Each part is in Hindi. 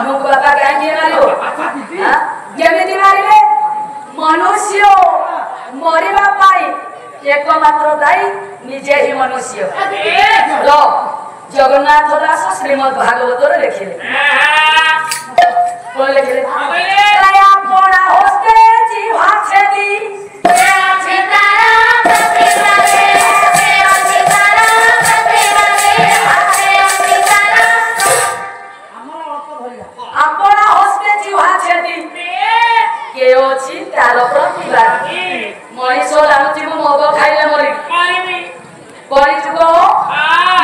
हमको बाबा कहीं मारियो केमिति मारिले मनुष्य मरिबा पाई एकमात्र दायी निजे ही मनुष्य लो जगन्नाथ दास श्रीमद् भागवत लिखिले कौन लिखिले दया पोड़ा होस्ते जीवा छेदी अपना होस्ते जीवा छेदी के अछि तार प्रतिवाद मनीष लानुची मग खाइले मरी कली जुग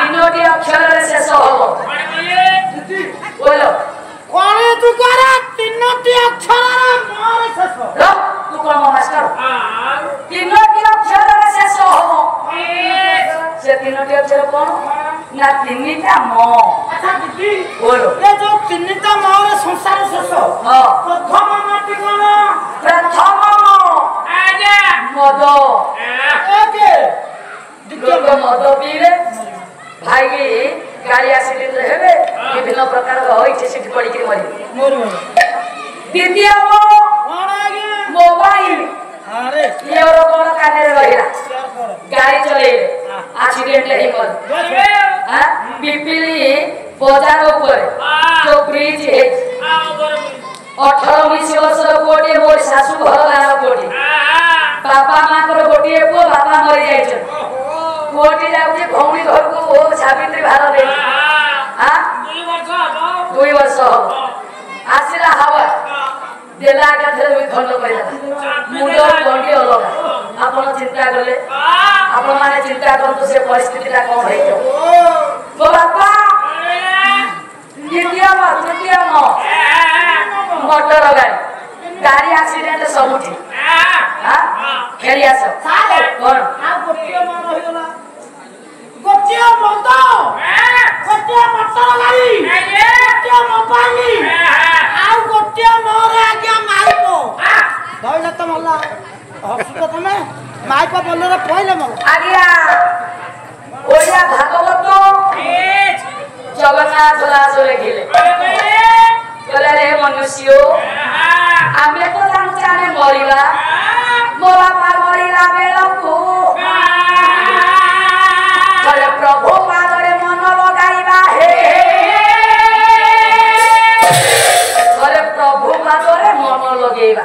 तीनोटी अक्षर रे शेष हो बोलो कली जुग रे तीनोटी अक्षर रे मोर शेष लो तू कोन मास्टर तीनोटी अक्षर रे शेष हो से तीनोटी अक्षर कोन ना तीनटा म अच्छा दीदी बोलो ये जो तीनटा म रे संसार शेष हां प्रथम माटी कोन प्रथम आजा मद ओके लोग मद पीले भाई गाड़ी एक्सीडेंट हेबे विभिन्न प्रकार होई से पड़ी के मरी मोर द्वितीय कोन आगे मोबाइल अरे ये और कोन काने रहिला गाड़ी चले एक्सीडेंट हे कर हां पिपिली बाजार ऊपर जो ब्रिज है 18-19 वर्ष कोटी मोर सासू घर गाना कोटी बापा मां को गोटिए पो बापा मरि जाय छ कोटी जाउची भौणी घर को ओ सावित्री भार दे हां 2 वर्ष हो आसिला हवा देला का थरे भी खंड कइला मुंडो कोंडी अलगा आपण चिंता करले आपण माने चिंता करतो से परिस्थिति ला कोन होइतो गो बापा द्वितीय तृतीय मोटर गाड़ी एक्सीडेंट सबुठी हां फेरी आस साले कोन आ गोटिया मार होइला गोटिया मत गोटिया मोटर गाड़ी गोटिया मोबाइल आ गोटिया मोर आज्ञा माइपो धइला त मल्ला हसुत तमे माइपो बोलरे पहिले मल आज्ञा ओया भागवत जगन्नाथ दास लिखिले कहले रे मनुष्य आमे तो जानू जाने मरिला मो बापा मरिला बेलको कहले प्रभु पादरे मन लगाइबा हे कहले प्रभु पादरे मन लगेइबा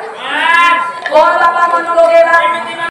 कोन बापा मन लगेइबा